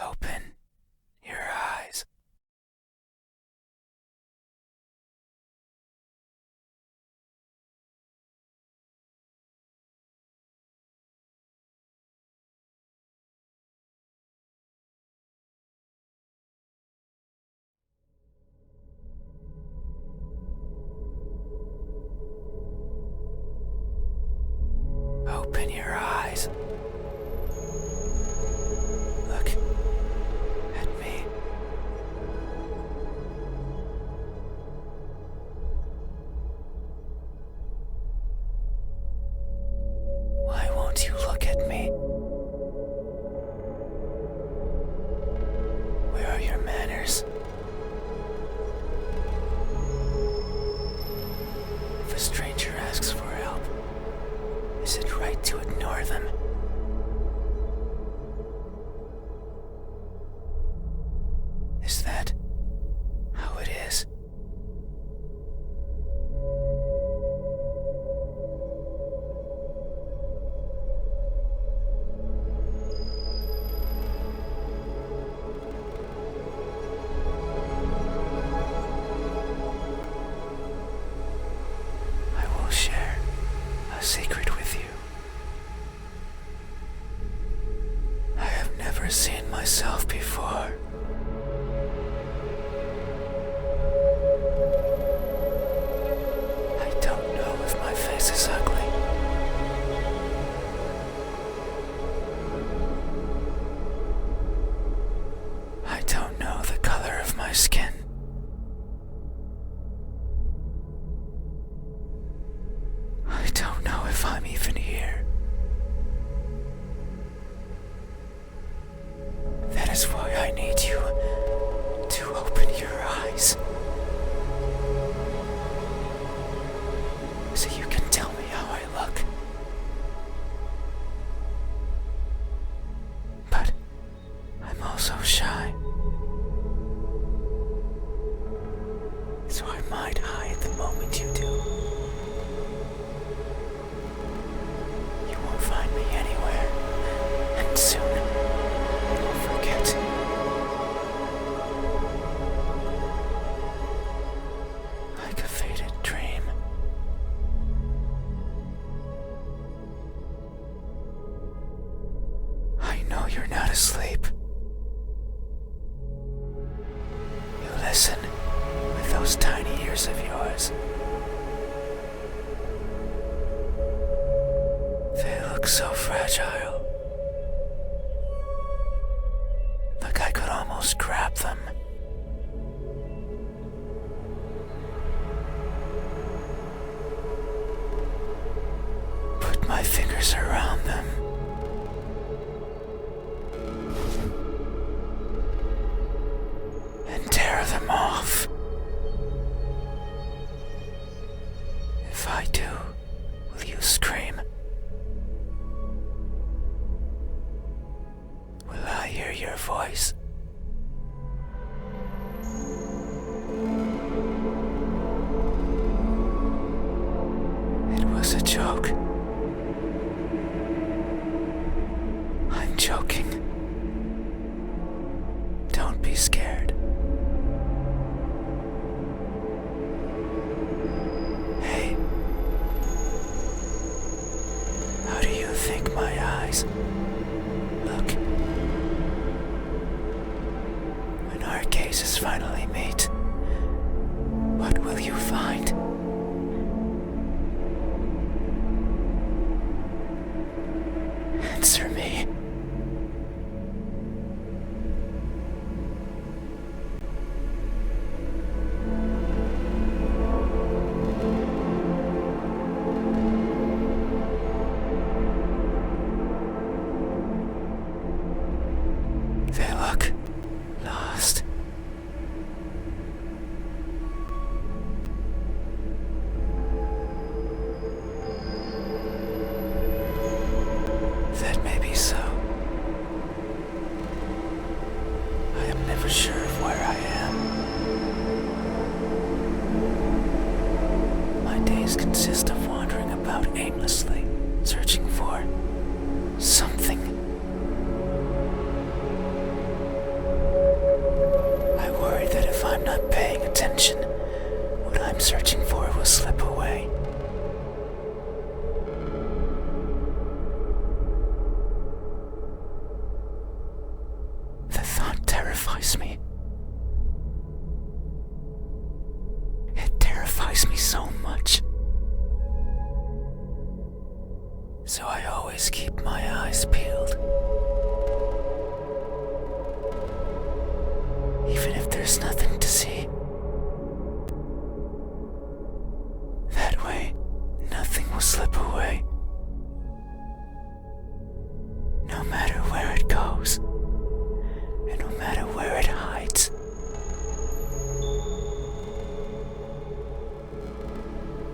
Open your eyes. Open your eyes. Look at me. Why won't you look at me? Where are your manners? If a stranger asks for help, is it right to ignore them? Is that how it is? I will share a secret with you. I have never seen myself before. I don't know if my face is ugly. I don't know the color of my skin. I don't know if I'm even here. That is why I need you to open your eyes. So you can tell me how I look. But I'm also shy. So I might hide the moment you do. You won't find me anywhere, and soon you'll forget. Like a faded dream. I know you're not asleep. You listen with those tiny ears of yours. They look so fragile. Like I could almost grab them. Put my fingers around them. And tear them off. If I do, will you scream? Will I hear your voice? It was a joke. I'm joking. Don't be scared. Hey. How do you think my eyes look? When our gazes finally meet, what will you find? Answer me. They look lost. That may be so. I am never sure of where I am. My days consist of wandering about aimlessly, searching for something. worries me so much. So I always keep my eyes peeled. Even if there's nothing to see. That way, nothing will slip away. No matter where it goes, and no matter where it hides.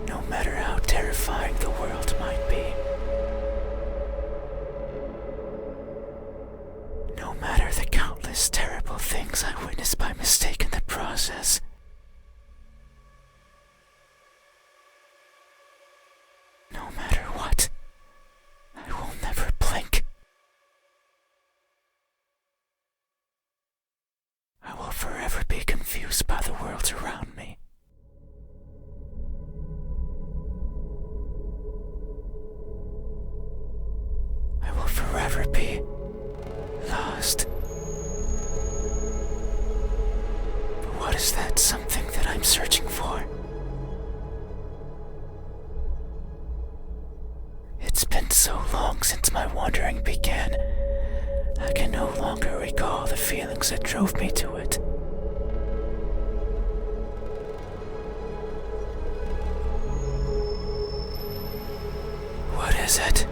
No matter how terrifying the world might be. No matter the countless terrible things I witnessed by mistake in the process. No matter what, I will never blink. I will forever be confused by the world around me. I will forever be lost. But what is that something that I'm searching for? It's been so long since my wandering began, I can no longer recall the feelings that drove me to it. What is it?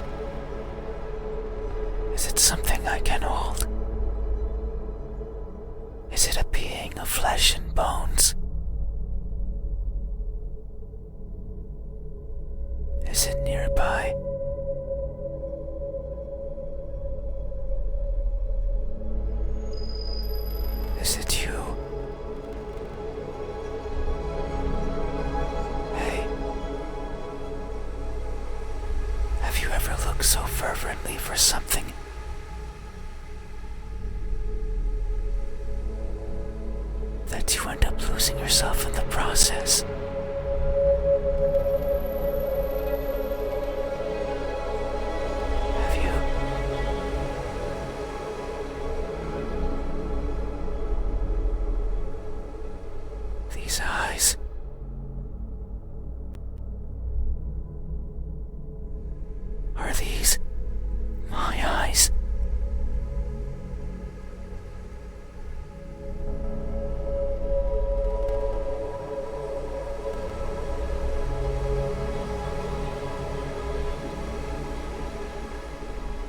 Is it something I can hold? Is it a being of flesh and bones? Is it nearby? Is it you? Hey. Have you ever looked so fervently for something that you end up losing yourself in the process? Have you? These eyes. Are these my eyes?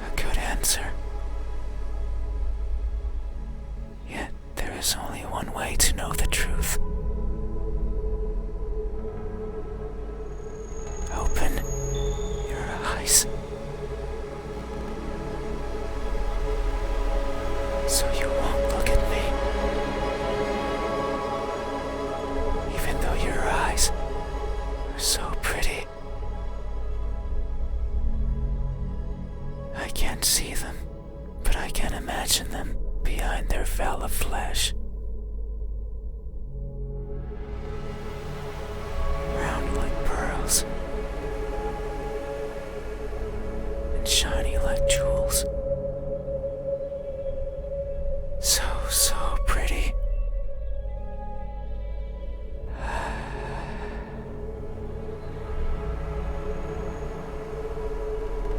A good answer. Yet there is only one way to know the truth. Open your eyes. So you won't look at me. Even though your eyes are so pretty. I can't see them, but I can imagine them behind their veil of flesh. Round like pearls. And shiny like jewels. So pretty.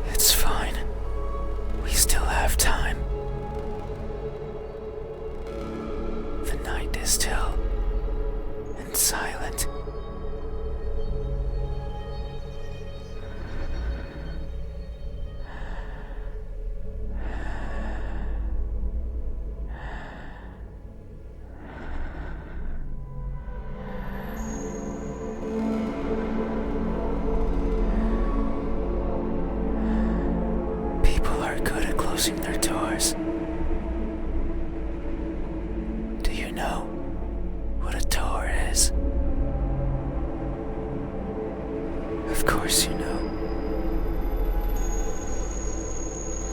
It's fine. We still have time. The night is still and silent. People are good at closing their doors. Do you know what a door is? Of course you know.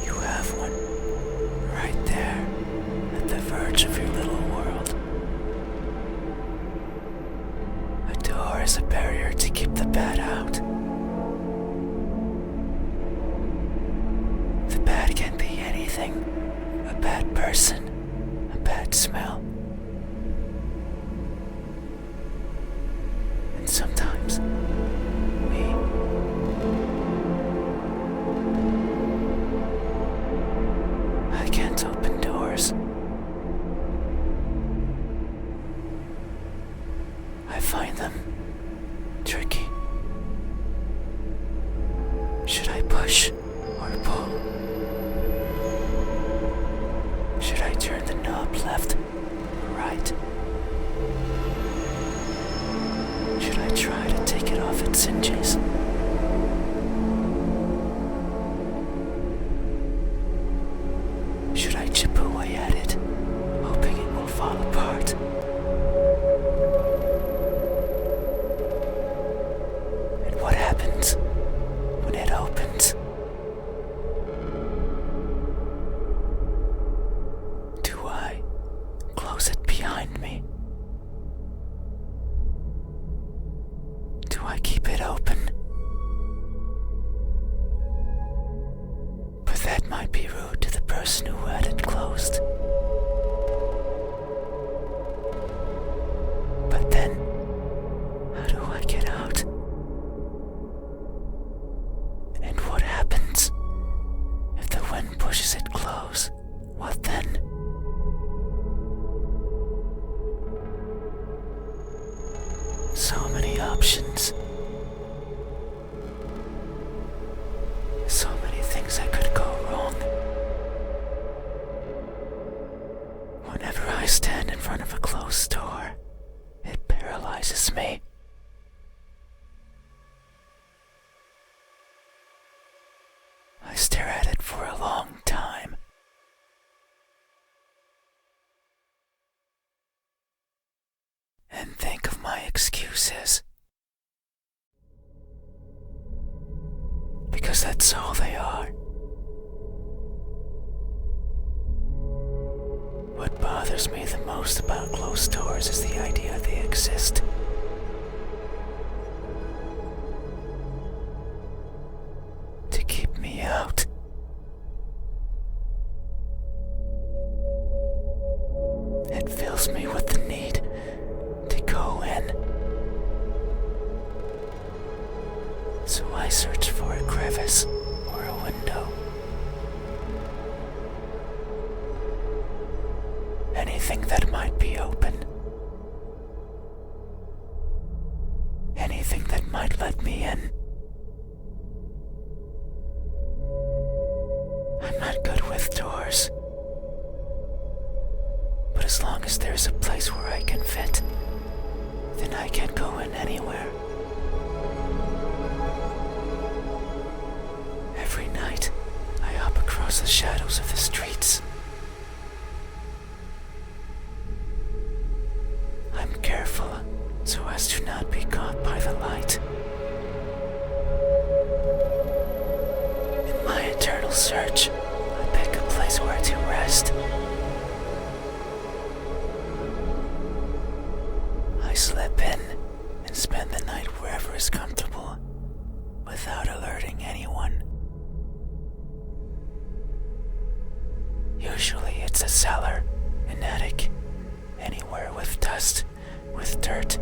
You have one right there at the verge of your little world. A door is a barrier to keep the bad out. The bad can be anything. A bad person, a bad smell. And sometimes find them tricky. Should I push or pull? Should I turn the knob left or right? Should I try to take it off its hinges? Should I chip away at it, hoping it will fall apart? And what happens when it opens? Do I close it behind me? Do I keep it open? But that might be rude to the person who had it closed. But then, how do I get out? And what happens if the wind pushes it close? What then? So many options. So many things that could go wrong. Whenever I stand in front of a closed door, it paralyzes me. I stare at it for a long time. And think of my excuses. Because that's all they are. What bothers me the most about closed doors is the idea they exist. To keep me out. It fills me with the need to go in. So I search for a crevice or a window. Anything that might be open. Anything that might let me in. I'm not good with doors. But as long as there's a place where I can fit, then I can go in anywhere. Every night, I hop across the shadows of the streets. I'm careful so as to not be caught by the light. In my eternal search, I pick a place where to rest. I slip in and spend the night wherever is comfortable, without alerting anyone. Usually it's a cellar, an attic, anywhere with dust, with dirt.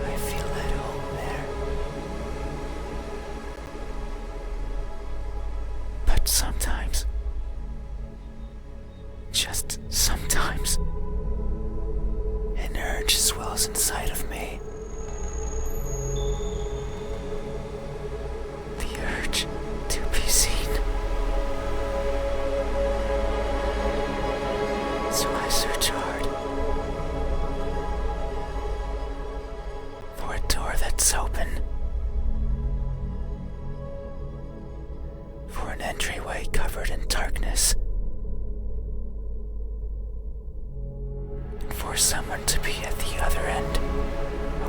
I feel at home there. But sometimes, just sometimes, an urge swells inside of me. The urge to be seen. So I search hard for a door that's open, for an entryway covered in darkness, and for someone to be at the other end,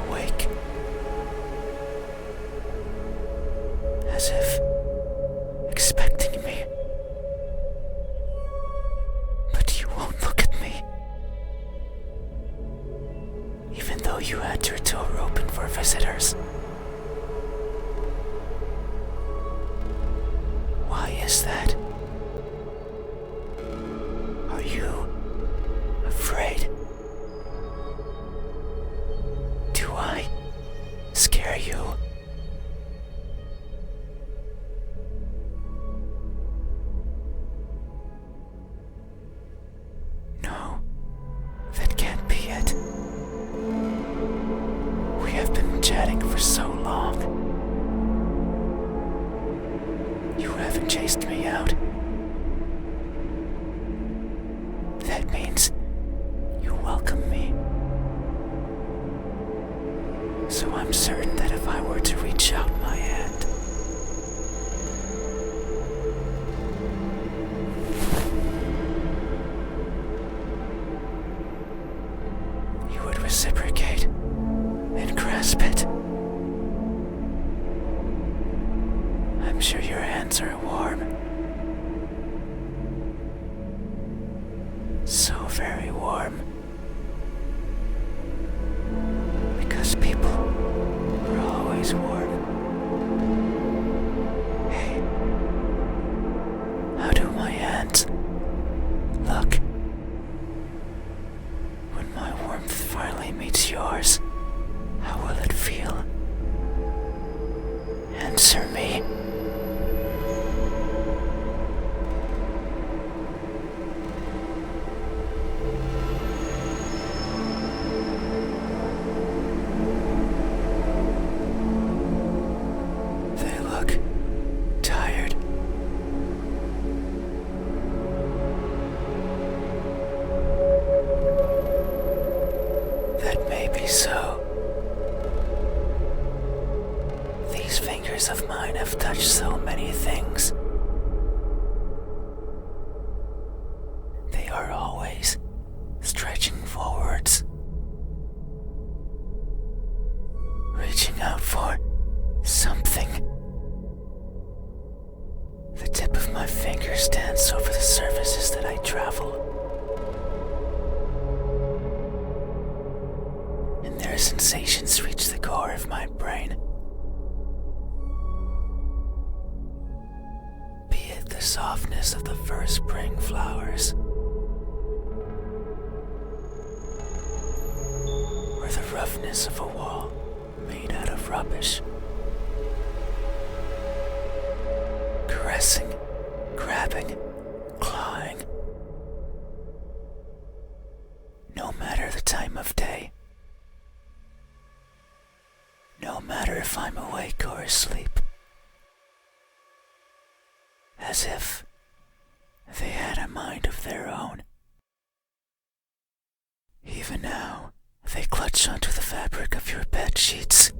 awake, as if expecting me. But you won't look at me. Even though you had your door open for visitors. Why is that? Are you afraid? Do I scare you? No. That means you welcome me. So I'm certain that if I were to reach out my hand, you would reciprocate and grasp it. I'm sure your hands are warm. So very warm. Because people are always warm. Hey, how do my hands look? When my warmth finally meets yours, how will it feel? Answer me. Tired. That may be so. These fingers of mine have touched so many things. They are always stretching forwards, reaching out for something. The tip of my fingers dance over the surfaces that I travel, and their sensations reach the core of my brain. Be it the softness of the first spring flowers, or the roughness of a wall made out of rubbish. Caressing, grabbing, clawing. No matter the time of day. No matter if I'm awake or asleep. As if they had a mind of their own. Even now, they clutch onto the fabric of your bed sheets.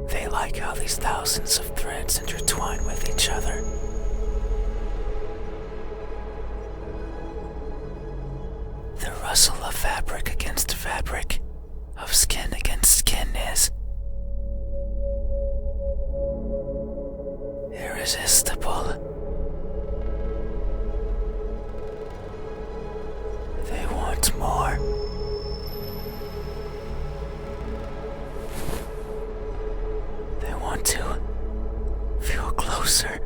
They like how these thousands of threads intertwine with each other. The rustle of fabric against fabric, of skin against skin is irresistible. They want more. They want to feel closer.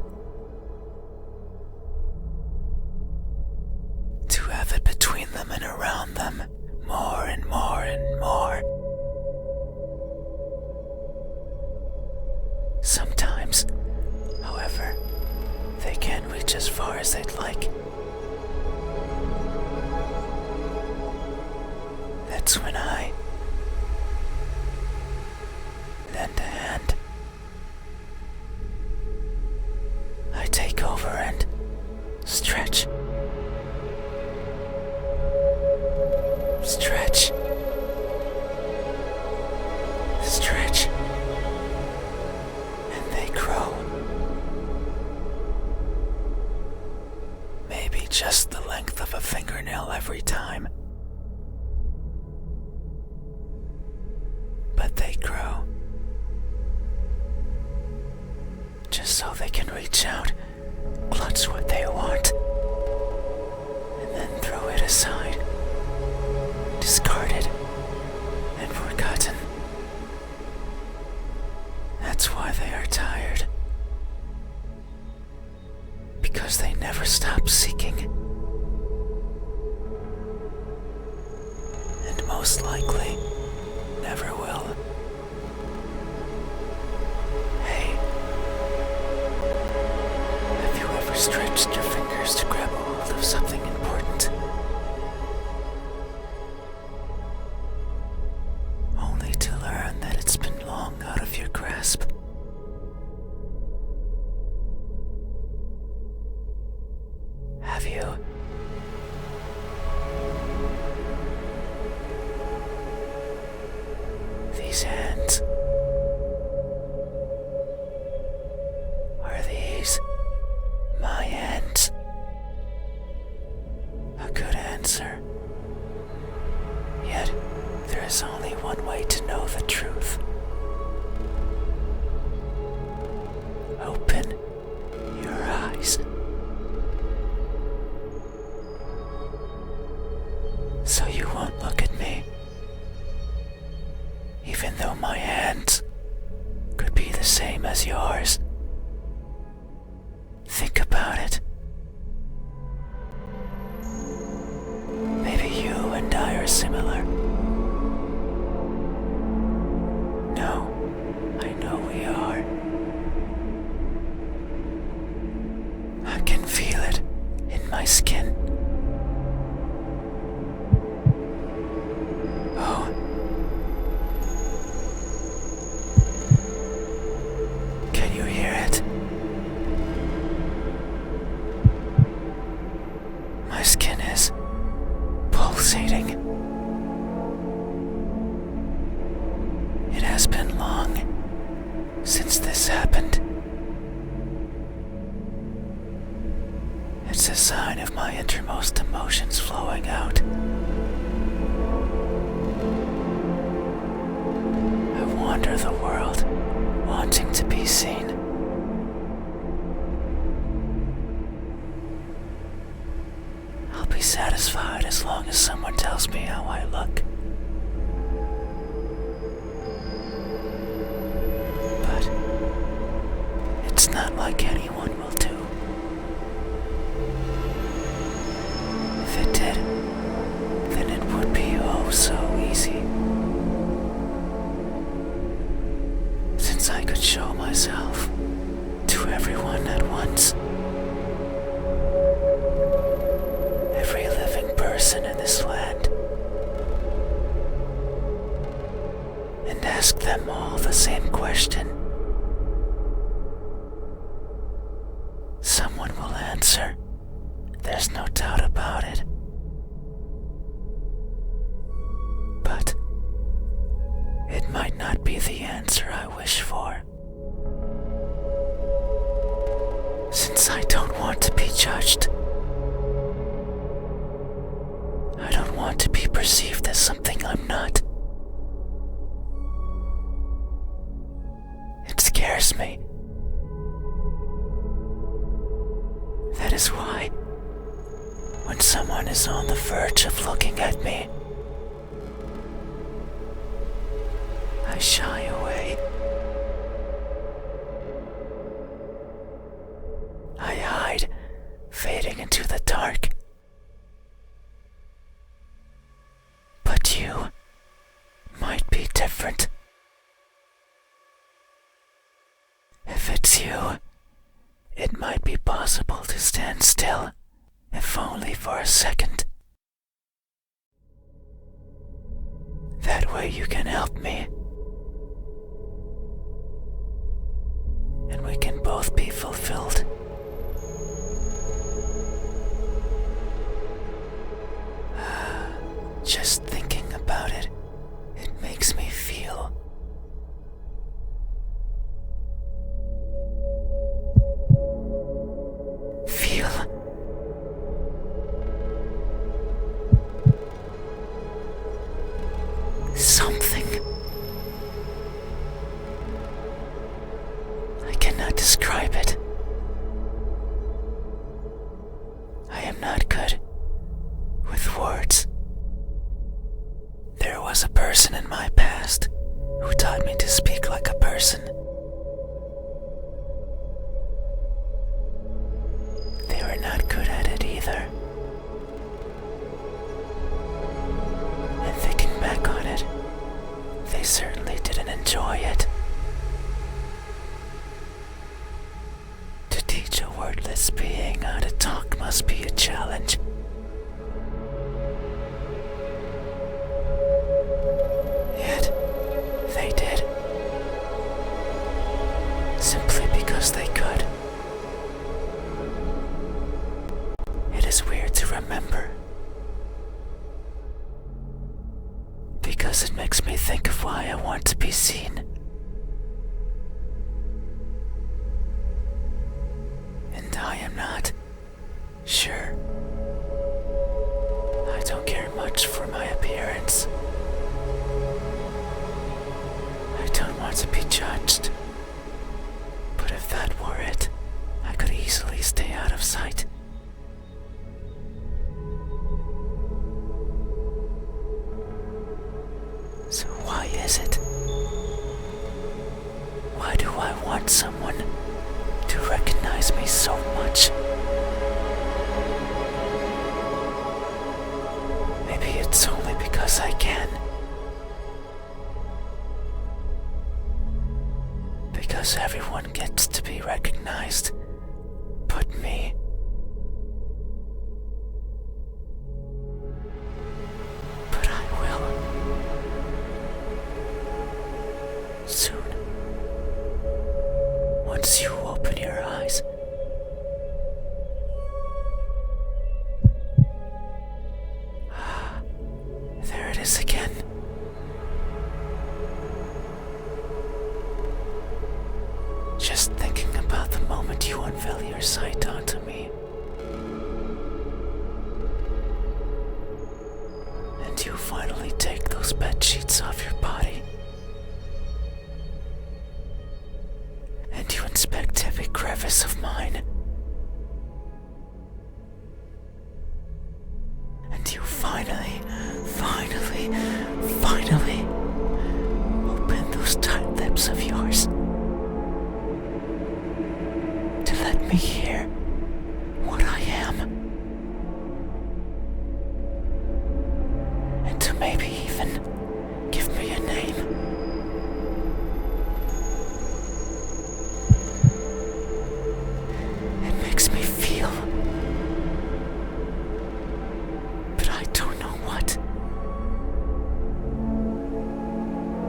To have it between them and around them, more and more and more. Sometimes, however, they can't reach as far as they'd like. That's when I lend a hand. I take over and stretch. Stretch. Stretch. And they grow. Maybe just the length of a fingernail every time. But they grow. Just so they can reach out, clutch what they want, and then throw it aside. Discarded and forgotten. That's why they are tired. Because they never stop seeking. And most likely, never will. Hey, have you ever stretched your fingers to grab a hold of something important? Only to learn that it's been long out of your grasp. eyes. So you won't look at me, even though my hands could be the same as yours. Think about it. Maybe you and I are similar. No, I know we are. I can feel it in my skin. Oh. Can you hear it? My skin is pulsating. It has been long since this happened. It's a sign of my innermost emotions flowing out. I wander the world, wanting to be seen. I'll be satisfied as long as someone tells me how I look. But it's not like anyone will do. If it did, then it would be oh so easy. Since I could show myself to everyone at once. Every living person in this land. And ask them all the same question. Someone will answer. There's no doubt about it. But it might not be the answer I wish for. Since I don't want to be judged. I don't want to be perceived as something I'm not. It scares me. That is why, when someone is on the verge of looking at me, I shy away. I hide, fading into the dark. But you might be different. If it's you, it might be possible to stand still, if only for a second. That way you can help me. And we can both be fulfilled. Just thinking about it, it makes me feel. Something. I cannot describe it. I am not good with words. There was a person in my past who taught me to speak like a person. They were not good at it either. And thinking back on it, they certainly didn't enjoy it. To teach a wordless being how to talk must be a challenge. Yet, they did. Simply because they could. It is weird to remember. Because it makes me think of why I want to be seen. And I am not sure. I don't care much for my appearance. I don't want to be judged. But if that were it, I could easily stay of sight. So why is it? Why do I want someone to recognize me so much? Maybe it's only because I can. Because everyone gets to be recognized, but me. But I will. Soon. Once you open your eyes. There it is again. Just thinking about the moment you unveil your sight onto me. And you finally take those bed sheets off your body. And you inspect every crevice of mine. And you finally open those tight lips of yours to let me hear what I am. And to maybe even give me a name. It makes me feel, but I don't know what.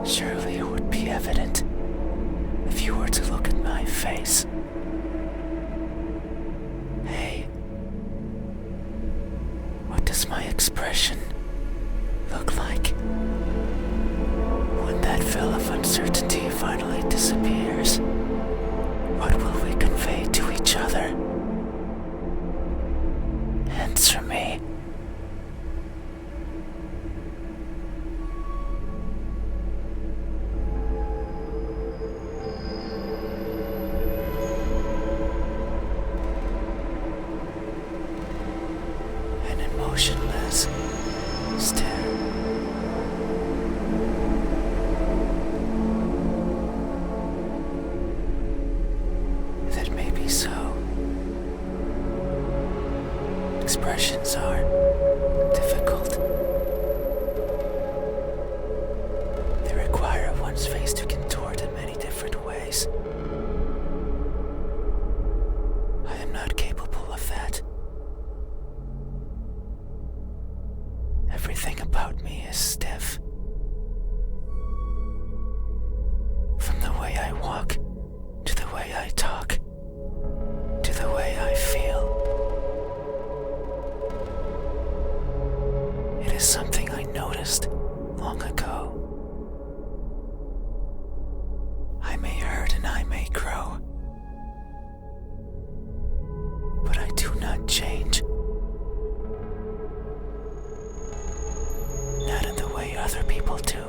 Surely it would be evident if you were to look at my face. Hey, what does my expression look like when that veil of uncertainty finally disappears? What will we convey to each other? Answer me. An emotionless stare. That may be so. Expressions are difficult. They require one's face to contort in many different ways. I am not capable of that. Everything about me is stiff. From the way I walk, to the way I talk, to the way I feel. It is something I noticed long ago. I may hurt and I may grow, but I do not change. Not in the way other people do.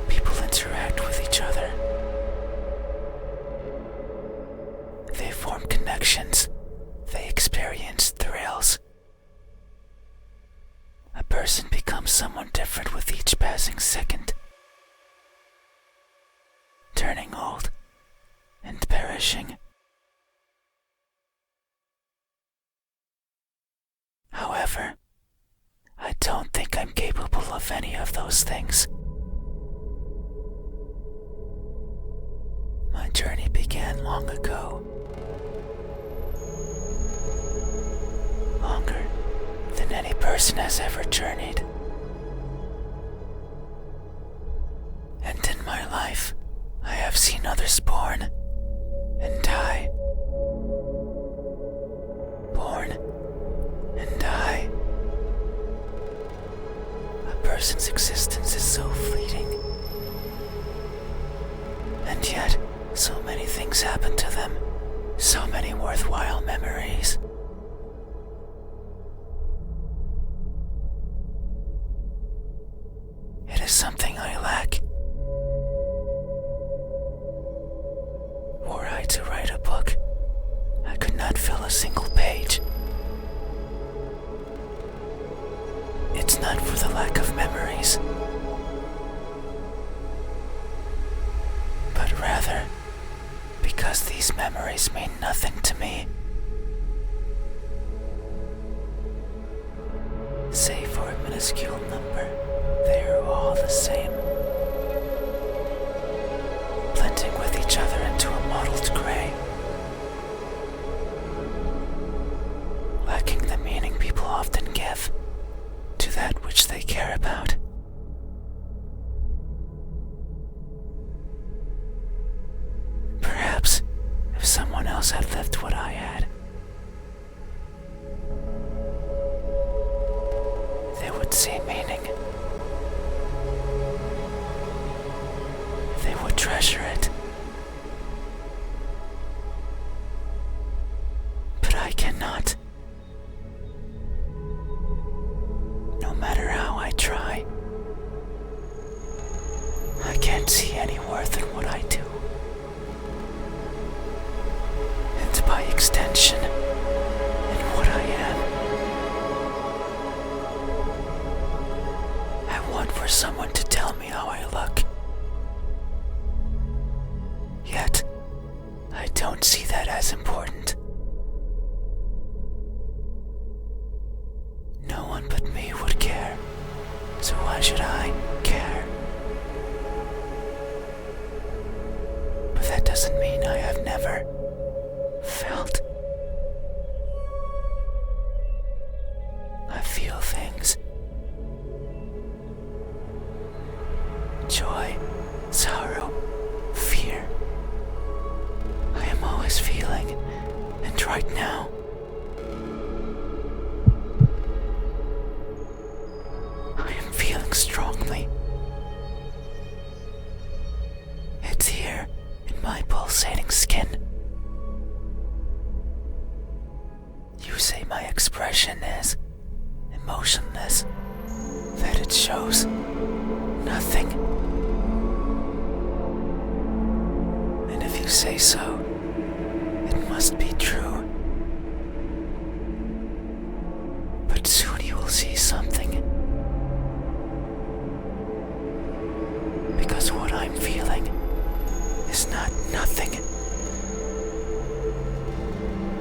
People interact with each other. They form connections. They experience thrills. A person becomes someone different with each passing second, turning old and perishing. However, I don't think I'm capable of any of those things. My journey began long ago. Longer than any person has ever journeyed. And in my life, I have seen others born and die. Born and die. A person's existence is so fleeting. And yet, so many things happen to them. So many worthwhile memories. It is something I lack. Were I to write a book, a single page. It's not for the lack of memories, but rather because these memories mean nothing to me. Save for a minuscule number, they are all the same, blending with each other into a mottled gray, lacking the meaning people often give to that which they care about. Perhaps if someone else had lived what I had, they would see meaning. They would treasure it. But I cannot. No matter how I try, I can't see any worth in what I do. And by extension, in what I am. I want for someone to tell me how I look. Yet, I don't see that as important. No one but me would care, so why should I care? But that doesn't mean I have never felt. I feel things. Joy, sorrow, fear. I am always feeling, and right now, I am feeling strongly. It's here in my pulsating skin. You say my expression is emotionless, that it shows nothing. And if you say so, it must be true. But soon you will see something. Because what I'm feeling is not nothing.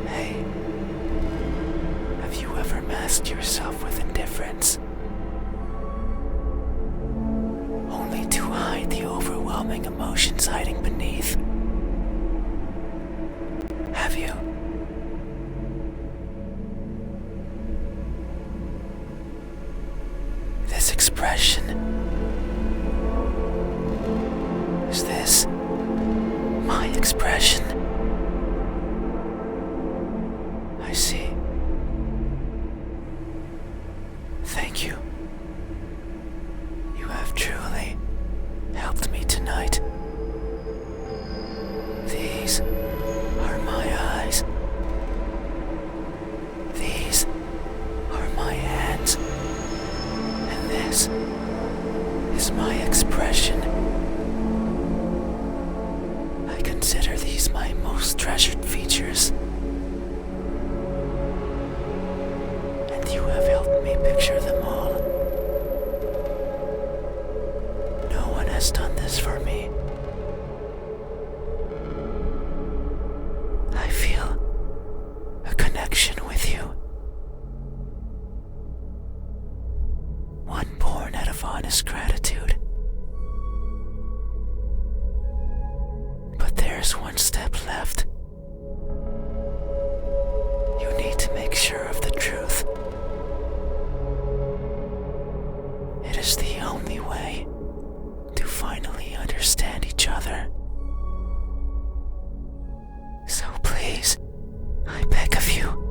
Hey, have you ever masked yourself with indifference? Only to hide the overwhelming emotions hiding beneath. Have you? This expression, is this my expression? I see. Thank you. You have truly helped me tonight. These are my eyes. These are my hands. And this is my expression. I consider these my most treasured features. And you have helped me picture them all. No one has done this for me. I feel a connection with you. One born out of honest gratitude. But there's one step left. You need to make sure of the truth. It is the only way to finally understand each other. So please, I beg of you,